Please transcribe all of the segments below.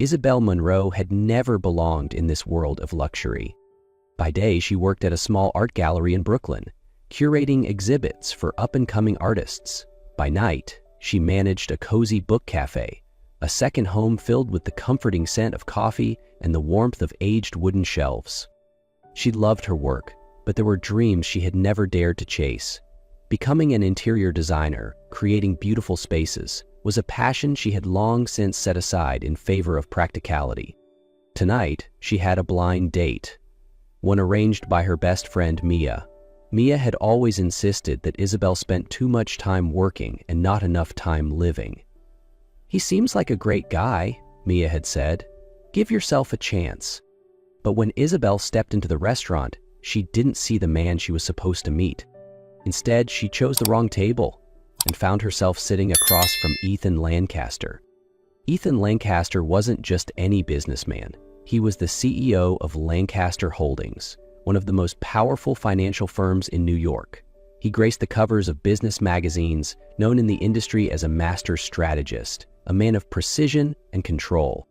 Isabel Monroe had never belonged in this world of luxury. By day, she worked at a small art gallery in Brooklyn, curating exhibits for up-and-coming artists. By night, she managed a cozy book cafe, a second home filled with the comforting scent of coffee and the warmth of aged wooden shelves. She loved her work, but there were dreams she had never dared to chase. Becoming an interior designer, creating beautiful spaces, was a passion she had long since set aside in favor of practicality. Tonight, she had a blind date, one arranged by her best friend Mia. Mia had always insisted that Isabel spent too much time working and not enough time living. "He seems like a great guy," Mia had said. "Give yourself a chance." But when Isabel stepped into the restaurant, she didn't see the man she was supposed to meet. Instead, she chose the wrong table and found herself sitting across from Ethan Lancaster. Ethan Lancaster wasn't just any businessman. He was the CEO of Lancaster Holdings, one of the most powerful financial firms in New York. He graced the covers of business magazines, known in the industry as a master strategist, a man of precision and control.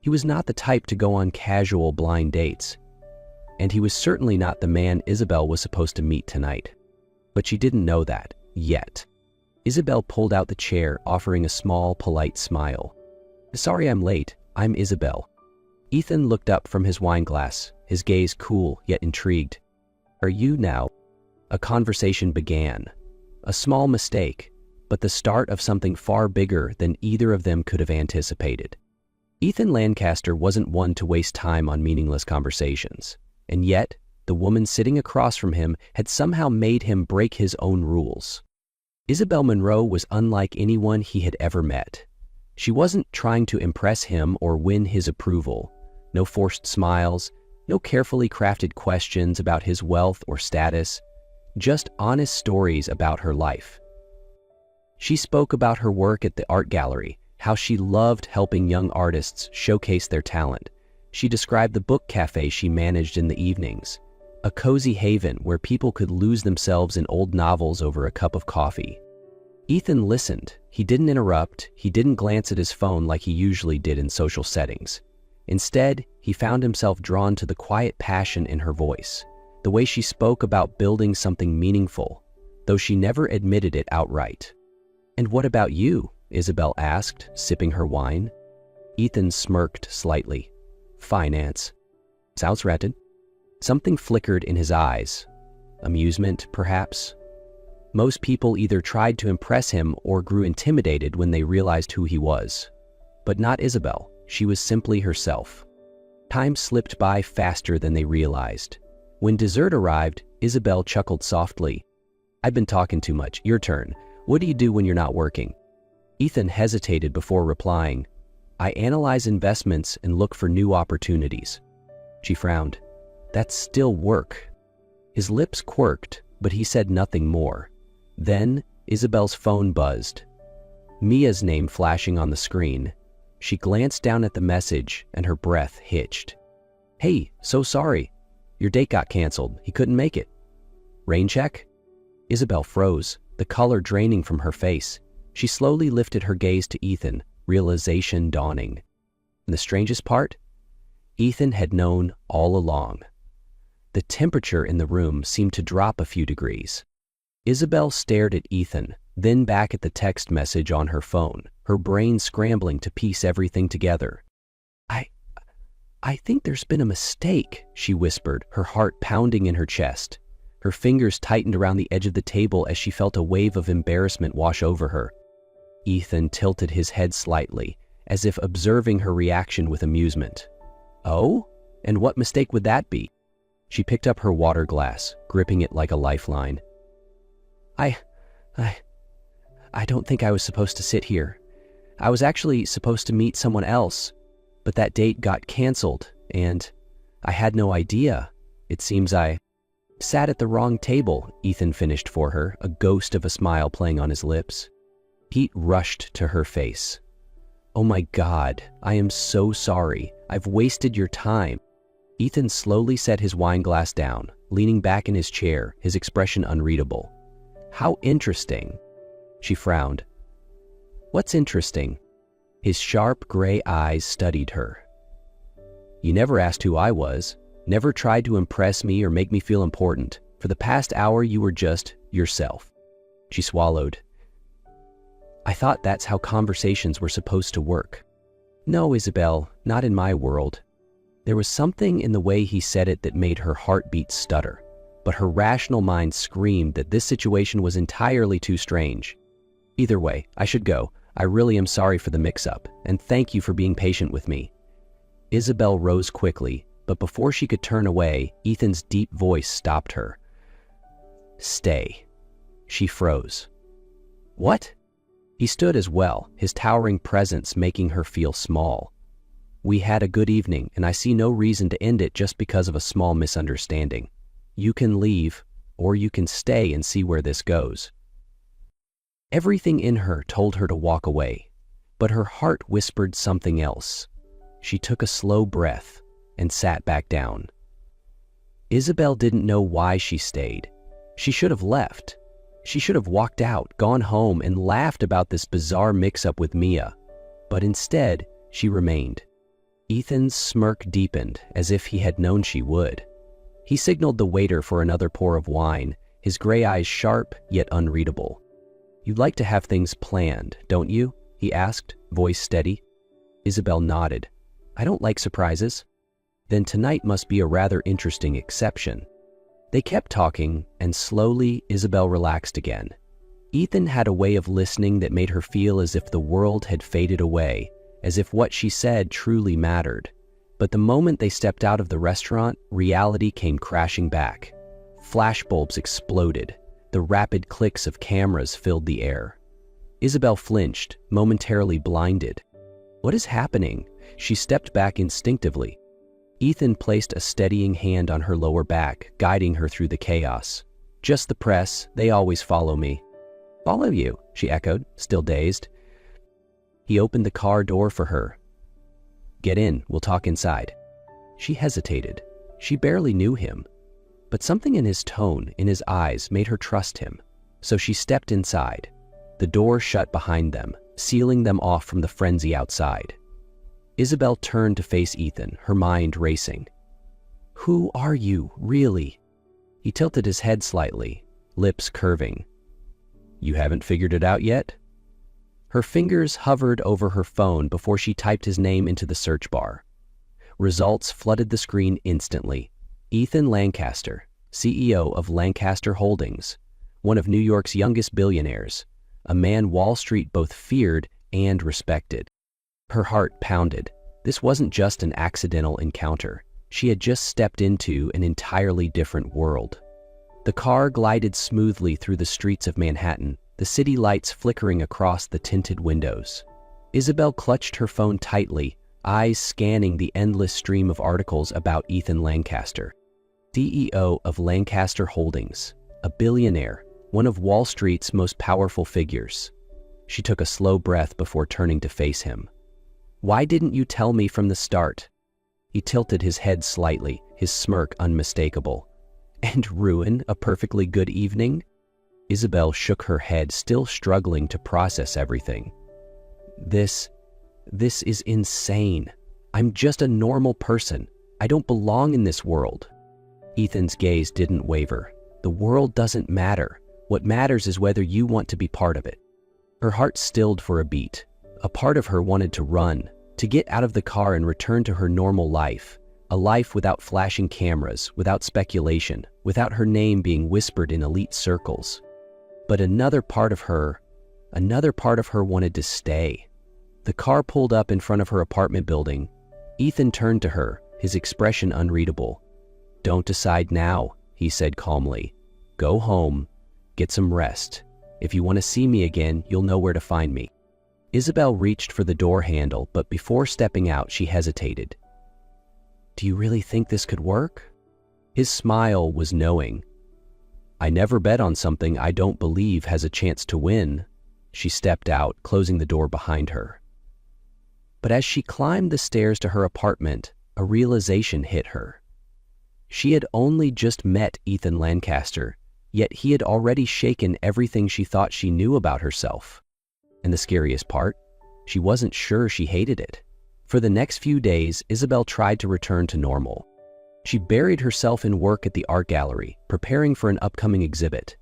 He was not the type to go on casual blind dates, and he was certainly not the man Isabel was supposed to meet tonight. But she didn't know that yet. Isabel pulled out the chair, offering a small, polite smile. "Sorry I'm late. I'm Isabel." Ethan looked up from his wine glass, his gaze cool yet intrigued. "Are you now?" A conversation began. A small mistake, but the start of something far bigger than either of them could have anticipated. Ethan Lancaster wasn't one to waste time on meaningless conversations, and yet the woman sitting across from him had somehow made him break his own rules. Isabel Monroe was unlike anyone he had ever met. She wasn't trying to impress him or win his approval. No forced smiles, no carefully crafted questions about his wealth or status, just honest stories about her life. She spoke about her work at the art gallery, how she loved helping young artists showcase their talent. She described the book cafe she managed in the evenings, a cozy haven where people could lose themselves in old novels over a cup of coffee. Ethan listened. He didn't interrupt. He didn't glance at his phone like he usually did in social settings. Instead, he found himself drawn to the quiet passion in her voice, the way she spoke about building something meaningful, though she never admitted it outright. "And what about you?" Isabel asked, sipping her wine. Ethan smirked slightly. "Finance." "Sounds right." Something flickered in his eyes. Amusement, perhaps? Most people either tried to impress him or grew intimidated when they realized who he was. But not Isabel. She was simply herself. Time slipped by faster than they realized. When dessert arrived, Isabel chuckled softly. "I've been talking too much. Your turn. What do you do when you're not working?" Ethan hesitated before replying. "I analyze investments and look for new opportunities." She frowned. "That's still work." His lips quirked, but he said nothing more. Then, Isabel's phone buzzed. Mia's name flashing on the screen. She glanced down at the message, and her breath hitched. "Hey, so sorry. Your date got canceled. He couldn't make it." "Rain check?" Isabel froze, the color draining from her face. She slowly lifted her gaze to Ethan, realization dawning. And the strangest part? Ethan had known all along. The temperature in the room seemed to drop a few degrees. Isabel stared at Ethan, then back at the text message on her phone, her brain scrambling to piece everything together. I think there's been a mistake," she whispered, her heart pounding in her chest. Her fingers tightened around the edge of the table as she felt a wave of embarrassment wash over her. Ethan tilted his head slightly, as if observing her reaction with amusement. "Oh? And what mistake would that be?" She picked up her water glass, gripping it like a lifeline. I don't think I was supposed to sit here. I was actually supposed to meet someone else, but that date got canceled, and I had no idea. It seems I sat at the wrong table," Ethan finished for her, a ghost of a smile playing on his lips. Heat rushed to her face. "Oh my God, I am so sorry. I've wasted your time." Ethan slowly set his wine glass down, leaning back in his chair, his expression unreadable. "How interesting." She frowned. "What's interesting?" His sharp gray eyes studied her. "You never asked who I was, never tried to impress me or make me feel important. For the past hour, you were just yourself." She swallowed. "I thought that's how conversations were supposed to work." "No, Isabel, not in my world." There was something in the way he said it that made her heartbeat stutter, but her rational mind screamed that this situation was entirely too strange. "Either way, I should go. I really am sorry for the mix-up, and thank you for being patient with me." Isabel rose quickly, but before she could turn away, Ethan's deep voice stopped her. "Stay." She froze. "What?" He stood as well, his towering presence making her feel small. "We had a good evening, and I see no reason to end it just because of a small misunderstanding. You can leave, or you can stay and see where this goes." Everything in her told her to walk away, but her heart whispered something else. She took a slow breath and sat back down. Isabel didn't know why she stayed. She should have left. She should have walked out, gone home, and laughed about this bizarre mix-up with Mia. But instead, she remained. Ethan's smirk deepened, as if he had known she would. He signaled the waiter for another pour of wine, his gray eyes sharp yet unreadable. "You'd like to have things planned, don't you?" he asked, voice steady. Isabel nodded. "I don't like surprises." "Then tonight must be a rather interesting exception." They kept talking, and slowly Isabel relaxed again. Ethan had a way of listening that made her feel as if the world had faded away, as if what she said truly mattered. But the moment they stepped out of the restaurant, reality came crashing back. Flashbulbs exploded. The rapid clicks of cameras filled the air. Isabel flinched, momentarily blinded. "What is happening?" She stepped back instinctively. Ethan placed a steadying hand on her lower back, guiding her through the chaos. "Just the press, they always follow me." "Follow you?" she echoed, still dazed. He opened the car door for her. "Get in, we'll talk inside." She hesitated. She barely knew him. But something in his tone, in his eyes, made her trust him. So she stepped inside. The door shut behind them, sealing them off from the frenzy outside. Isabel turned to face Ethan, her mind racing. "Who are you, really?" He tilted his head slightly, lips curving. "You haven't figured it out yet?" Her fingers hovered over her phone before she typed his name into the search bar. Results flooded the screen instantly. Ethan Lancaster, CEO of Lancaster Holdings, one of New York's youngest billionaires, a man Wall Street both feared and respected. Her heart pounded. This wasn't just an accidental encounter. She had just stepped into an entirely different world. The car glided smoothly through the streets of Manhattan, the city lights flickering across the tinted windows. Isabel clutched her phone tightly, eyes scanning the endless stream of articles about Ethan Lancaster. CEO of Lancaster Holdings, a billionaire, one of Wall Street's most powerful figures. She took a slow breath before turning to face him. "Why didn't you tell me from the start?" He tilted his head slightly, his smirk unmistakable. "And ruin a perfectly good evening?" Isabel shook her head, still struggling to process everything. This is insane. I'm just a normal person. I don't belong in this world." Ethan's gaze didn't waver. "The world doesn't matter. What matters is whether you want to be part of it." Her heart stilled for a beat. A part of her wanted to run, to get out of the car and return to her normal life, a life without flashing cameras, without speculation, without her name being whispered in elite circles. But another part of her wanted to stay. The car pulled up in front of her apartment building. Ethan turned to her, his expression unreadable. "Don't decide now," he said calmly. "Go home, get some rest. If you want to see me again, you'll know where to find me." Isabel reached for the door handle, but before stepping out, she hesitated. "Do you really think this could work?" His smile was knowing. "I never bet on something I don't believe has a chance to win." She stepped out, closing the door behind her. But as she climbed the stairs to her apartment, a realization hit her. She had only just met Ethan Lancaster, yet he had already shaken everything she thought she knew about herself. And the scariest part, She wasn't sure she hated it. For the next few days, Isabel tried to return to normal. She buried herself in work at the art gallery, preparing for an upcoming exhibit.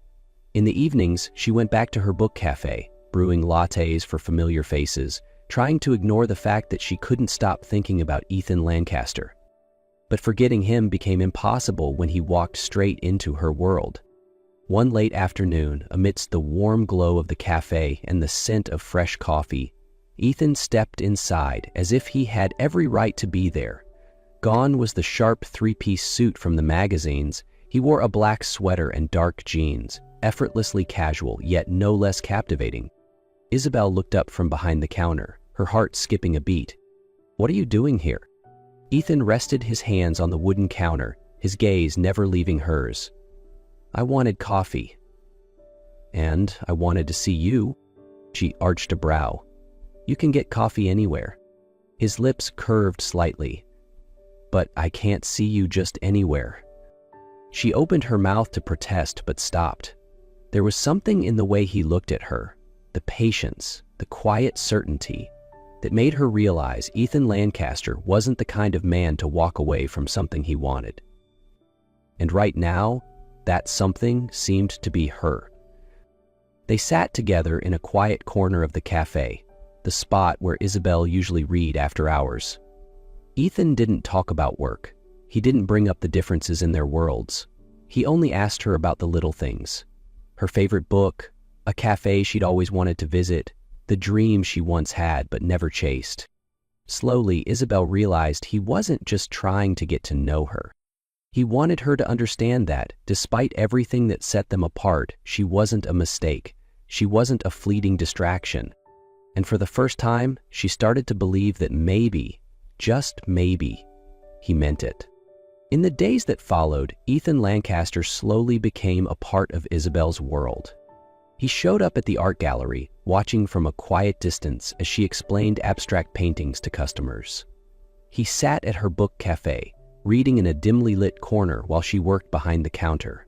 In the evenings, she went back to her book cafe, brewing lattes for familiar faces, trying to ignore the fact that she couldn't stop thinking about Ethan Lancaster. But forgetting him became impossible when he walked straight into her world. One late afternoon, amidst the warm glow of the cafe and the scent of fresh coffee, Ethan stepped inside as if he had every right to be there. Gone was the sharp three-piece suit from the magazines. He wore a black sweater and dark jeans, effortlessly casual yet no less captivating. Isabel looked up from behind the counter, her heart skipping a beat. "What are you doing here?" Ethan rested his hands on the wooden counter, his gaze never leaving hers. "I wanted coffee." "And I wanted to see you." She arched a brow. "You can get coffee anywhere." His lips curved slightly. "But I can't see you just anywhere." She opened her mouth to protest but stopped. There was something in the way he looked at her, the patience, the quiet certainty, that made her realize Ethan Lancaster wasn't the kind of man to walk away from something he wanted. And right now, that something seemed to be her. They sat together in a quiet corner of the cafe, the spot where Isabel usually read after hours. Ethan didn't talk about work. He didn't bring up the differences in their worlds. He only asked her about the little things. Her favorite book, a cafe she'd always wanted to visit, the dream she once had but never chased. Slowly, Isabel realized he wasn't just trying to get to know her. He wanted her to understand that, despite everything that set them apart, she wasn't a mistake. She wasn't a fleeting distraction. And for the first time, she started to believe that maybe, just maybe, he meant it. In the days that followed, Ethan Lancaster slowly became a part of Isabel's world. He showed up at the art gallery, watching from a quiet distance as she explained abstract paintings to customers. He sat at her book cafe, reading in a dimly lit corner while she worked behind the counter.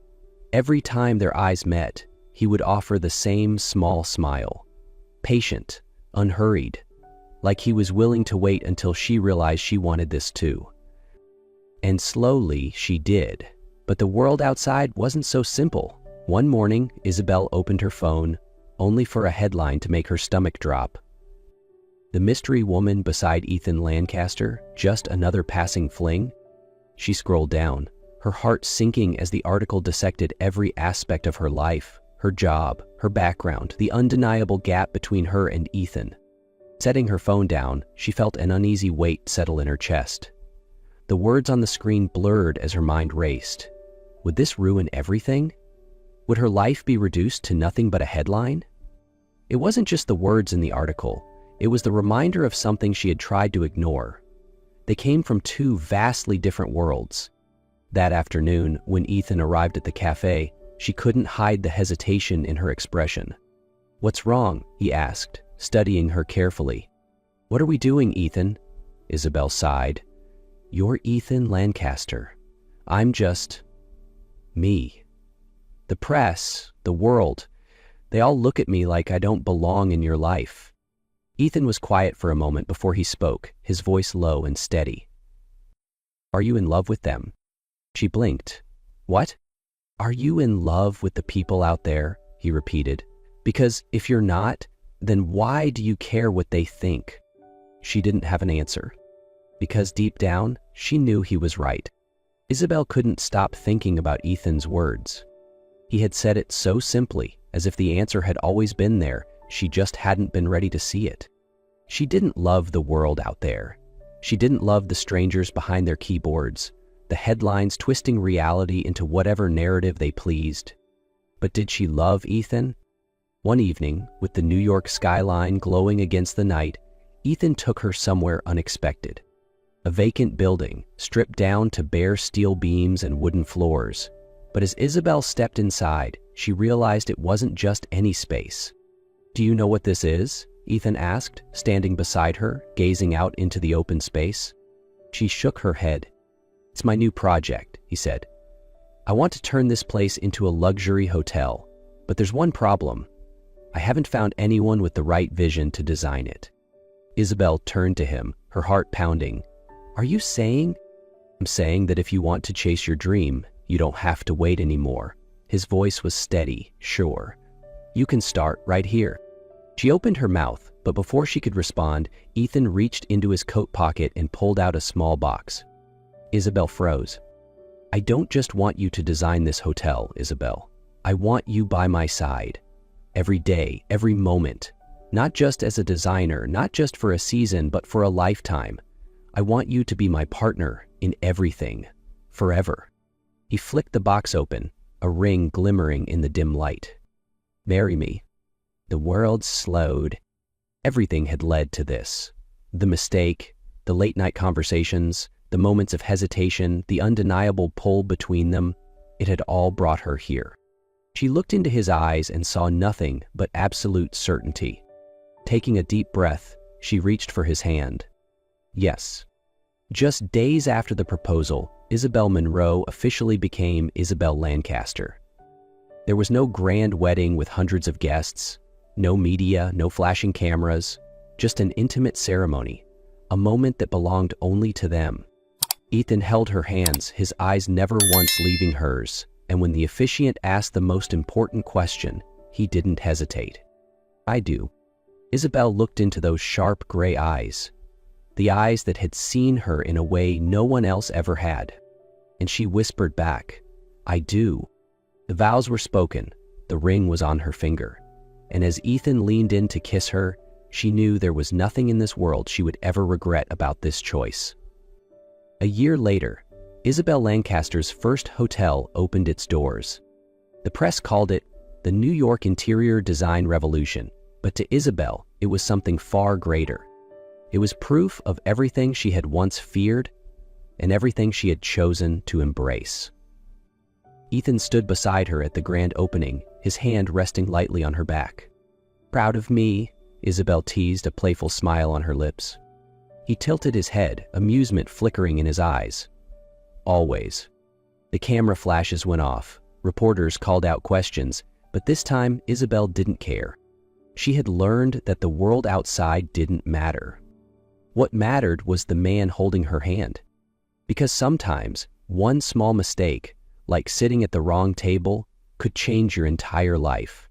Every time their eyes met, he would offer the same small smile. Patient, unhurried, like he was willing to wait until she realized she wanted this too. And slowly she did. But the world outside wasn't so simple. One morning, Isabel opened her phone, only for a headline to make her stomach drop. "The mystery woman beside Ethan Lancaster, just another passing fling?" She scrolled down, her heart sinking as the article dissected every aspect of her life, her job, her background, the undeniable gap between her and Ethan. Setting her phone down, she felt an uneasy weight settle in her chest. The words on the screen blurred as her mind raced. Would this ruin everything? Would her life be reduced to nothing but a headline? It wasn't just the words in the article. It was the reminder of something she had tried to ignore. They came from two vastly different worlds. That afternoon, when Ethan arrived at the cafe, she couldn't hide the hesitation in her expression. "What's wrong?" he asked, studying her carefully. "What are we doing, Ethan?" Isabel sighed. "You're Ethan Lancaster. I'm just me. The press, the world, they all look at me like I don't belong in your life." Ethan was quiet for a moment before he spoke, his voice low and steady. "Are you in love with them?" She blinked. "What?" "Are you in love with the people out there?" he repeated. "Because if you're not, then why do you care what they think?" She didn't have an answer. Because deep down, she knew he was right. Isabel couldn't stop thinking about Ethan's words. He had said it so simply, as if the answer had always been there, she just hadn't been ready to see it. She didn't love the world out there. She didn't love the strangers behind their keyboards, the headlines twisting reality into whatever narrative they pleased. But did she love Ethan? One evening, with the New York skyline glowing against the night, Ethan took her somewhere unexpected. A vacant building, stripped down to bare steel beams and wooden floors. But as Isabel stepped inside, she realized it wasn't just any space. "Do you know what this is?" Ethan asked, standing beside her, gazing out into the open space. She shook her head. "It's my new project," he said. "I want to turn this place into a luxury hotel, but there's one problem. I haven't found anyone with the right vision to design it." Isabel turned to him, her heart pounding. "Are you saying—" "I'm saying that if you want to chase your dream, you don't have to wait anymore." His voice was steady, sure. "You can start right here." She opened her mouth, but before she could respond, Ethan reached into his coat pocket and pulled out a small box. Isabel froze. "I don't just want you to design this hotel, Isabel. I want you by my side. Every day, every moment. Not just as a designer, not just for a season, but for a lifetime. I want you to be my partner in everything. Forever." He flicked the box open, a ring glimmering in the dim light. "Marry me." The world slowed. Everything had led to this. The mistake, the late-night conversations, the moments of hesitation, the undeniable pull between them, it had all brought her here. She looked into his eyes and saw nothing but absolute certainty. Taking a deep breath, she reached for his hand. Yes. Just days after the proposal, Isabel Monroe officially became Isabel Lancaster. There was no grand wedding with hundreds of guests, no media, no flashing cameras, just an intimate ceremony, a moment that belonged only to them. Ethan held her hands, his eyes never once leaving hers, and when the officiant asked the most important question, he didn't hesitate. "I do." Isabel looked into those sharp gray eyes, the eyes that had seen her in a way no one else ever had. And she whispered back, "I do." The vows were spoken, the ring was on her finger, and as Ethan leaned in to kiss her, she knew there was nothing in this world she would ever regret about this choice. A year later, Isabel Lancaster's first hotel opened its doors. The press called it the New York interior design revolution, but to Isabel, it was something far greater. It was proof of everything she had once feared and everything she had chosen to embrace. Ethan stood beside her at the grand opening, his hand resting lightly on her back. "Proud of me?" Isabel teased, a playful smile on her lips. He tilted his head, amusement flickering in his eyes. "Always." The camera flashes went off. Reporters called out questions, but this time Isabel didn't care. She had learned that the world outside didn't matter. What mattered was the man holding her hand. Because sometimes, one small mistake, like sitting at the wrong table, could change your entire life.